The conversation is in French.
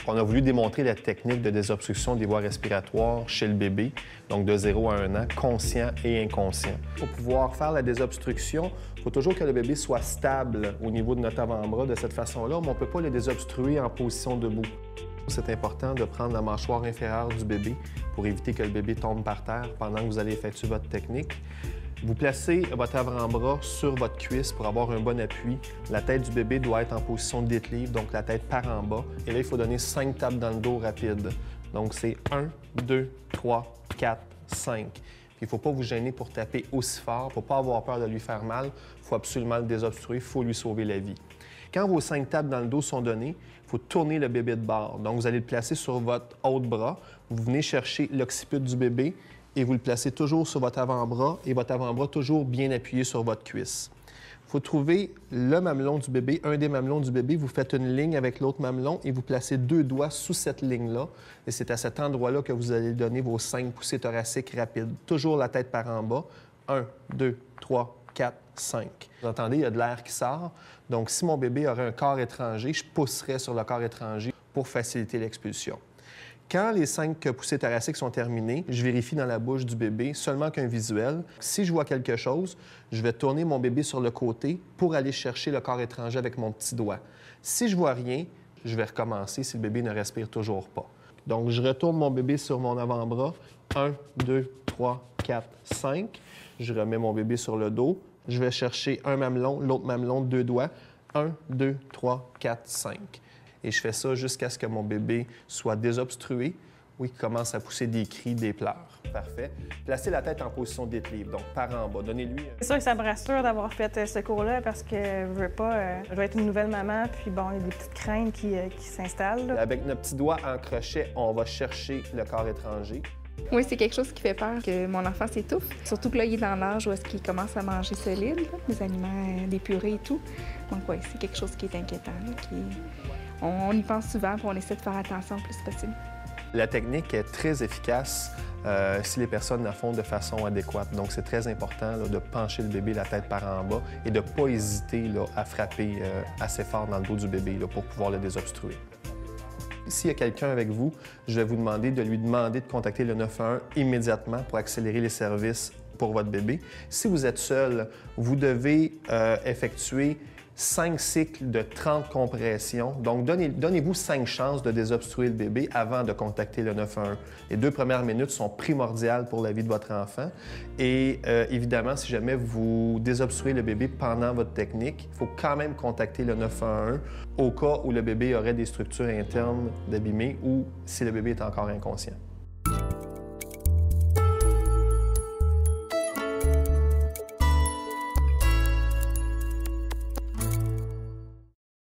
On a voulu démontrer la technique de désobstruction des voies respiratoires chez le bébé, donc de 0 à 1 an, conscient et inconscient. Pour pouvoir faire la désobstruction, il faut toujours que le bébé soit stable au niveau de notre avant-bras de cette façon-là, mais on ne peut pas le désobstruer en position debout. C'est important de prendre la mâchoire inférieure du bébé pour éviter que le bébé tombe par terre pendant que vous allez effectuer votre technique. Vous placez votre avant-bras sur votre cuisse pour avoir un bon appui. La tête du bébé doit être en position de deadlift, donc la tête par en bas. Et là, il faut donner 5 tapes dans le dos rapides. Donc, c'est 1, 2, 3, 4, 5. Puis, il ne faut pas vous gêner pour taper aussi fort. Il ne faut pas avoir peur de lui faire mal. Il faut absolument le désobstruer. Il faut lui sauver la vie. Quand vos 5 tapes dans le dos sont données, il faut tourner le bébé de bord. Donc, vous allez le placer sur votre haut de bras. Vous venez chercher l'occiput du bébé et vous le placez toujours sur votre avant-bras et votre avant-bras toujours bien appuyé sur votre cuisse. Il faut trouver le mamelon du bébé, un des mamelons du bébé. Vous faites une ligne avec l'autre mamelon et vous placez 2 doigts sous cette ligne-là. Et c'est à cet endroit-là que vous allez donner vos 5 poussées thoraciques rapides. Toujours la tête par en bas. 1, 2, 3, 4, 5. Vous entendez, il y a de l'air qui sort. Donc, si mon bébé aurait un corps étranger, je pousserais sur le corps étranger pour faciliter l'expulsion. Quand les 5 poussées thoraciques sont terminées, je vérifie dans la bouche du bébé seulement qu'un visuel. Si je vois quelque chose, je vais tourner mon bébé sur le côté pour aller chercher le corps étranger avec mon petit doigt. Si je vois rien, je vais recommencer si le bébé ne respire toujours pas. Donc, je retourne mon bébé sur mon avant-bras. 1, 2, 3, 4, 5. Je remets mon bébé sur le dos. Je vais chercher un mamelon, l'autre mamelon, 2 doigts. 1, 2, 3, 4, 5. Et je fais ça jusqu'à ce que mon bébé soit désobstrué ou qu'il commence à pousser des cris, des pleurs. Parfait. Placez la tête en position d'équilibre, donc par en bas. Donnez-lui... C'est sûr que ça me rassure d'avoir fait ce cours-là parce que je veux pas... je vais être une nouvelle maman, puis bon, il y a des petites craintes qui s'installent. Avec notre petit doigt en crochet, on va chercher le corps étranger. Oui, c'est quelque chose qui fait peur que mon enfant s'étouffe. Surtout que là, il est dans l'âge où est-ce qu'il commence à manger solide, là, des aliments, des purées et tout. Donc oui, c'est quelque chose qui est inquiétant. Là, On y pense souvent, puis on essaie de faire attention le plus possible. La technique est très efficace si les personnes la font de façon adéquate. Donc, c'est très important là, de pencher le bébé la tête par en bas et de ne pas hésiter là, à frapper assez fort dans le dos du bébé là, pour pouvoir le désobstruer. S'il y a quelqu'un avec vous, je vais vous demander de lui demander de contacter le 911 immédiatement pour accélérer les services pour votre bébé. Si vous êtes seul, vous devez effectuer 5 cycles de 30 compressions. Donc, donnez-vous 5 chances de désobstruer le bébé avant de contacter le 911. Les 2 premières minutes sont primordiales pour la vie de votre enfant. Et évidemment, si jamais vous désobstruez le bébé pendant votre technique, il faut quand même contacter le 911 au cas où le bébé aurait des structures internes d'abîmées ou si le bébé est encore inconscient.